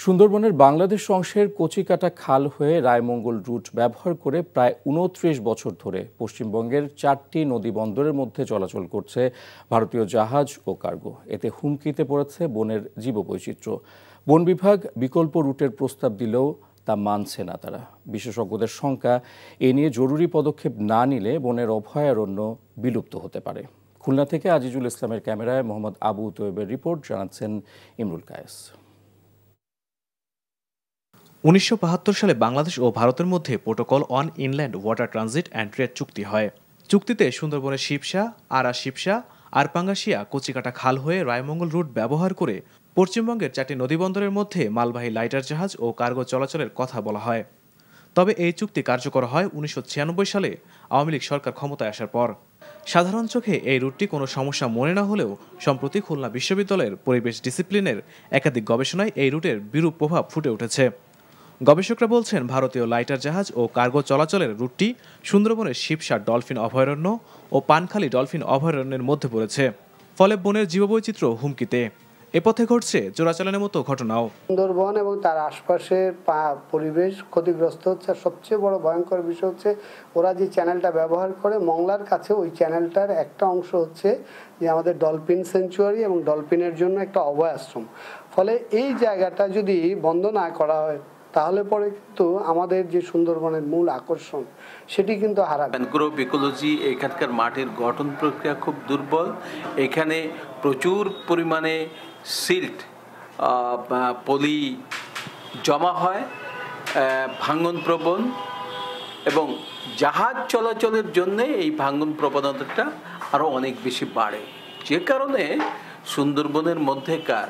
সুন্দরবনের বাংলাদেশ অংশের কচিকাটা খাল হয়ে রায়মঙ্গল রুট ব্যবহার করে প্রায় ২৯ বছর ধরে পশ্চিমবঙ্গের ৪টি নদী বন্দরের মধ্যে চলাচল করছে ভারতীয় জাহাজ ও কার্গো। এতে হুমকিতে পড়েছে বনের জীববৈচিত্র্য। বন বিভাগ বিকল্প রুটের প্রস্তাব দিলেও তা মানছে না তারা। বিশেষজ্ঞদের শঙ্কা, এ নিয়ে জরুরি পদক্ষেপ না নিলে বনের অভয়ারণ্য বিলুপ্ত হতে পারে। খুলনা থেকে আজিজুল ইসলামের ক্যামেরায় মোহাম্মদ আবু তৈয়বের রিপোর্ট, জানাচ্ছেন ইমরুল কায়েস। ১৯৭৫ সালে বাংলাদেশ ও ভারতের মধ্যে protocol on inland water transit and trade চুক্তি হয়। চুক্তিতে সুন্দরবনের শিবসা, আরা শিবসা আর পাঙ্গাশিয়া কচিকাটা খাল হয়ে রায়মঙ্গল রুট ব্যবহার করে পশ্চিমবঙ্গের ৪টি নদীবন্দরের মধ্যে মালবাহী লাইটার জাহাজ ও কার্গো চলাচলের কথা বলা হয়। তবে এই চুক্তি কার্যকর হয় ১৯৯৬ সালে আওয়ামী লীগ সরকার ক্ষমতায় আসার পর। সাধারণ চোখে এই রুটটি কোনো সমস্যা মনে না হলেও সম্প্রতি খুলনা বিশ্ববিদ্যালয়ের পরিবেশ ডিসিপ্লিনের একাধিক গবেষণায় এই রুটের বিরূপ প্রভাব ফুটে উঠেছে। গবেষকরা বলছেন, ভারতীয় লাইটার জাহাজ ও কার্গো চলাচলের রুটটি সুন্দরবনের শিবসা ডলফিন অভয়ারণ্য ও পানখালী ডলফিন অভয়ারণ্যের মধ্যে পড়েছে। ফলে বনের জীববৈচিত্র্য হুমকিতে। এ পথে ঘটছে চোরাচালানের মতো ঘটনাও। সুন্দরবন এবং তার আশপাশের পরিবেশ ক্ষতিগ্রস্ত হচ্ছে। সবচেয়ে বড় ভয়ঙ্কর বিষয় হচ্ছে ওরা যে চ্যানেলটা ব্যবহার করে মংলার কাছে, ওই চ্যানেলটার একটা অংশ হচ্ছে যে আমাদের ডলফিন সেঞ্চুয়ারি এবং ডলফিনের জন্য একটা অভয়াশ্রম। ফলে এই জায়গাটা যদি বন্ধ না করা হয় তাহলে পরে কিন্তু আমাদের যে সুন্দরবনের মূল আকর্ষণ সেটি কিন্তু হারাবে। ম্যানগ্রোভ ইকোলজি, এখানকার মাটির গঠন প্রক্রিয়া খুব দুর্বল। এখানে প্রচুর পরিমাণে সিল্ট পলি জমা হয়, ভাঙন প্রবণ, এবং জাহাজ চলাচলের জন্য এই ভাঙন প্রবণতাটা আরও অনেক বেশি বাড়ে, যে কারণে সুন্দরবনের মধ্যেকার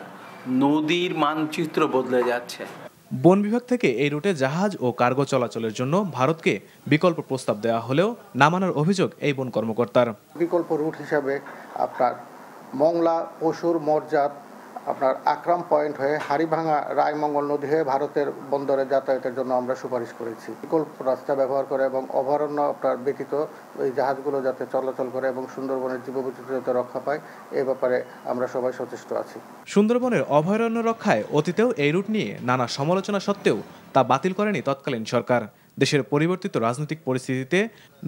নদীর মানচিত্র বদলে যাচ্ছে। বন বিভাগ থেকে এই রুটে জাহাজ ও কার্গো চলাচলের জন্য ভারতকে বিকল্প প্রস্তাব দেওয়া হলেও না মানার অভিযোগ এই বন কর্মকর্তার। বিকল্প রুট হিসাবে আপনার মংলা, পশুর, মরজাত, আপনার আকরাম পয়েন্ট হয়ে হাড়িভাঙা রায়মঙ্গল নদী হয়ে ভারতের বন্দরে যাতায়াতের জন্য আমরা সুপারিশ করেছি। বিকল্প রাস্তা ব্যবহার করে এবং অভয়ারণ্য আপনার ব্যতীত এই জাহাজগুলো যাতে চলাচল করে এবং সুন্দরবনের জীববৈচিত্র্য যাতে রক্ষা পায়, এই ব্যাপারে আমরা সবাই সচেষ্ট আছি। সুন্দরবনের অভয়ারণ্য রক্ষায় অতীতেও এই রুট নিয়ে নানা সমালোচনা সত্ত্বেও তা বাতিল করেনি তৎকালীন সরকার। দেশের পরিবর্তিত রাজনৈতিক পরিস্থিতিতে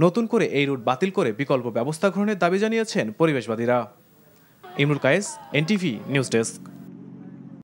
নতুন করে এই রুট বাতিল করে বিকল্প ব্যবস্থা গ্রহণের দাবি জানিয়েছেন পরিবেশবাদীরা। Imrul Kayes, NTV news desk.